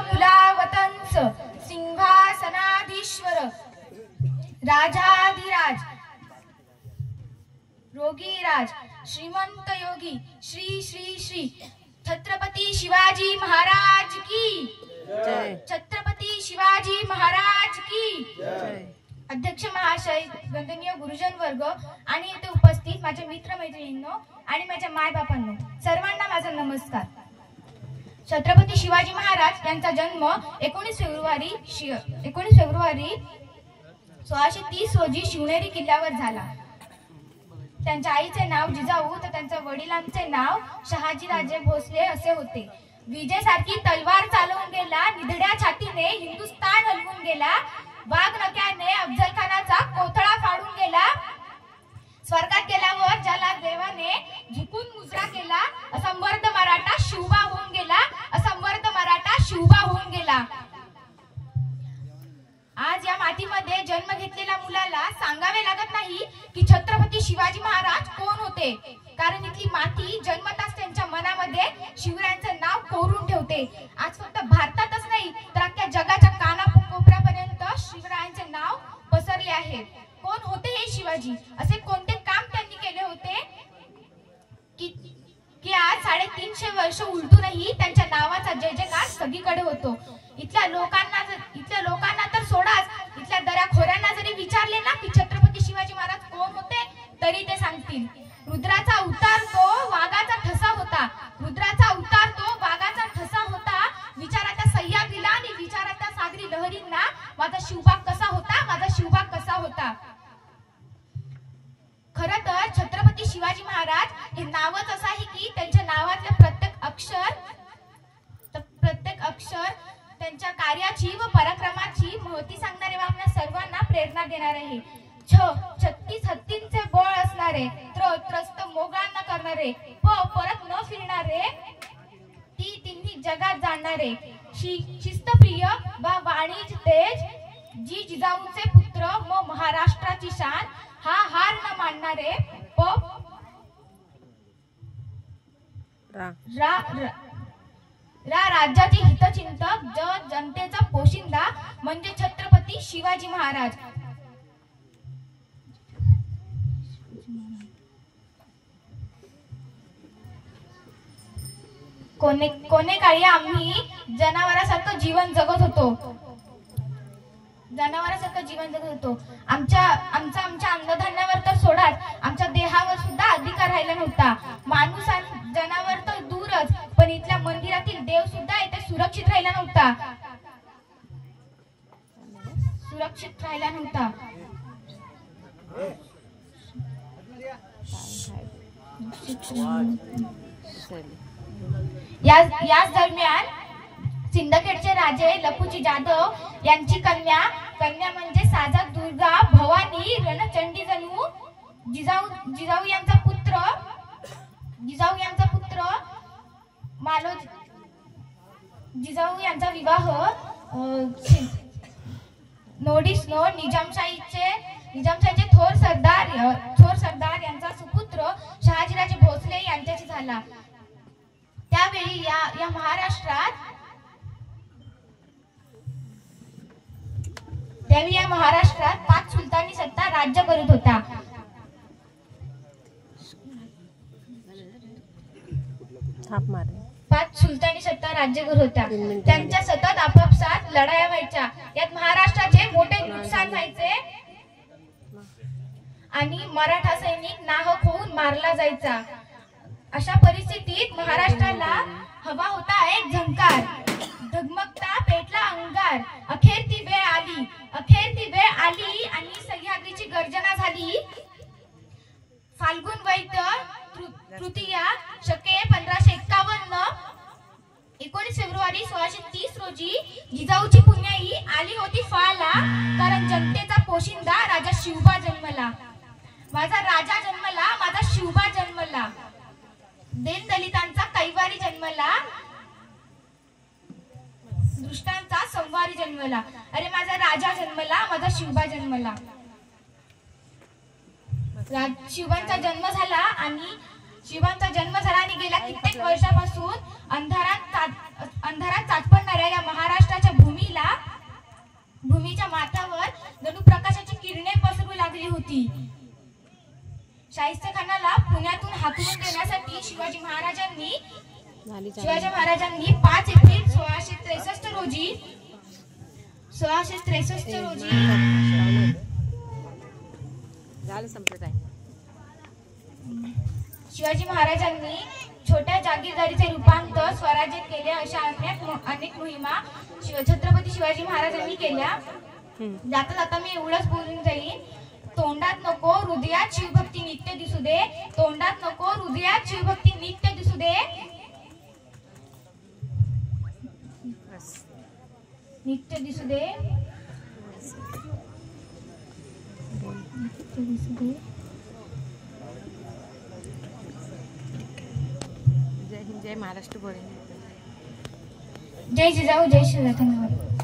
कुलावतंस सिंहासनाधीश्वर राजाधिराज रोगीराज श्रीमंत योगी श्री श्री श्री छत्रपती शिवाजी महाराज की जय। छत्रपती शिवाजी महाराज की जय। अध्यक्ष महाशय, वंदनीय गुरुजन वर्ग आणि येथे उपस्थित माझे मित्र मैत्रिणींनो आणि माझ्या मायबापांनो, सर्वांना माझा नमस्कार। छत्रपती शिवाजी महाराज यांचा जन्म 19 फेब्रुवारी 1630 रोजी शिवनेरी किल्ल्यावर झाला। त्यांच्या आईचे नाव जिजाऊ तर त्यांच्या वडिलांचे नाव शहाजीराजे भोसले असे होते। विजेसारखी तलवार चालवून गेला, निधड्या छातीने हिंदुस्थान हलवून गेला, वाघ नक्याने अफजल खानाचा कोथळा फाडून गेला, स्वर्गात गेल्यावर ज्याला देवाने झुकून मुजरा केला, असा मर्द मराठा शिवबा होऊन गेला, असा मर्द मराठा शिवबा होऊन गेला। आज या मातीमध्ये जन्म घेतलेल्या मुलाला सांगावे लागत नाही की छत्रपती शिवाजी महाराज कोण होते, कारण इथली माती जन्मताच त्यांच्या मनामध्ये शिवरायांचे नाव कोरून ठेवते। आज फक्त भारतातच नाही तर अख्ख्या जगाच्या कानाकोपऱ्यापर्यंत शिवरायांचे नाव पसरले आहे। कोण होते हे शिवाजी, असे कोणते काम त्यांनी केले होते की आज 350 वर्ष उलटूनही त्यांच्या नावाचा जय जयकार सगळीकडे होतो। इथल्या लोकांना तर सोडाच, इथल्या दऱ्याखोऱ्यांना जरी विचारले ना की छत्रपती शिवाजी महाराज कोण होते तरी ते सांगतील, रुद्राचा उतार तो वाघाचा ठसा होता, रुद्राचा उतार तो वाघाचा ठसा होता, विचाराच्या सह्याद्रीला आणि विचाराच्या सागरी लहरींना माझा शिवबा कसा होता, माझा शिवबा कसा होता। खरं तर छत्रपती शिवाजी महाराज हे नावच असं आहे की त्यांच्या नावातले प्रत्येक अक्षर त्यांच्या कार्याची व पराक्रमाची महती सांगणारे व आपल्या सर्वांना प्रेरणा देणार आहे। 36 हत्तींचे बळ असणारे, त्रस्त मोगांना करणारे, परत न फिरणारे, तिन्ही जगात जाणणारे, शिस्तप्रिय व वाणिज तेज, जी जिजाऊंचे पुत्र व महाराष्ट्राची शान, हा हार न मानणारे, राज्याचे हितचिंतक, जनतेचा पोशिंदा म्हणजे छत्रपती शिवाजी महाराज। कोणे काळी आम्ही जनावरांसारखं जीवन जगत होतो। आमच्या अन्नधान्यावर तर सोडाच, आमच्या देहावर सुद्धा अधिकार राहिला नव्हता। माणूस आणि जनावर तर दूरच, पण इथल्या मंदिरातील देव सुद्धा इथे सुरक्षित राहिला नव्हता। याच दरम्यान सिंदखेडचे राजे लखुजी जाधव यांची कन्या म्हणजे साजा दुर्गा भवानी रणचंडी जणू जिजाऊ यांचा पुत्र मालोजी, जिजाऊ यांचा विवाह निजामशाहीचे थोर सरदार यांचा सुपुत्र शहाजीराजे भोसले यांच्याशी झाला। त्यावेळी या महाराष्ट्रात 5 सुलतानी सत्ता राज्य करत होता। त्यांच्या सतत आपापसात लढाया व्हायच्या, यात महाराष्ट्राचे मोठे नुकसान व्हायचे आणि मराठा सैनिक नाहक होऊन मारला जायचा। अशा परिस्थितीत महाराष्ट्राला हवा होता एक झंकार, धगमगता पेटला अंगार। अखेर ती वेळ आली आणि सह्याद्रीची गर्जना झाली। फाल्गुन वैत तृतीया शके 1551, 19 फेब्रुवारी 1630 रोजी जिजाऊची पुण्याई आली होती फाला, कारण जनतेचा पोशिंदा राजा शिवबा जन्मला। माझा राजा जन्मला, माझा शिवबा जन्मला, दीन दलितांचा कैवारी जन्मला, दुष्टांचा संवारी जन्मला। अरे माझा राजा जन्मला, माझा शिवबा जन्मला। शिवांचा जन्म झाला आणि गेल्या कित्येक वर्षापासून अंधारात चाचपडणाऱ्या या महाराष्ट्र भूमीच्या माथ्यावर जणू प्रकाशाची किरणे पसरू लागली होती. शाहिस्ते खानाला पुण्यातून हाकलून देण्यासाठी शिवाजी महाराजांनी 5 एप्रिल 1663 रोजी शिवाजी महाराजांनी छोट्या जागीरदारीचे रूपांतर स्वराज्यात केले. अशा अनेक मोहिमा छत्रपती शिवाजी महाराजांनी केल्या. जाता जाता मी एवढंच बोलून जाईन. तोंडात नको हृदयात शिवभक्ती नित्य दिसू दे. तोंडात नको हृदयात शिवभक्ती नित्य दिसू दे. नित्य दिसू दे. जय हिंद, जय महाराष्ट्र. बोले जय जिजाऊ, जय शिवराय. धन्यवाद.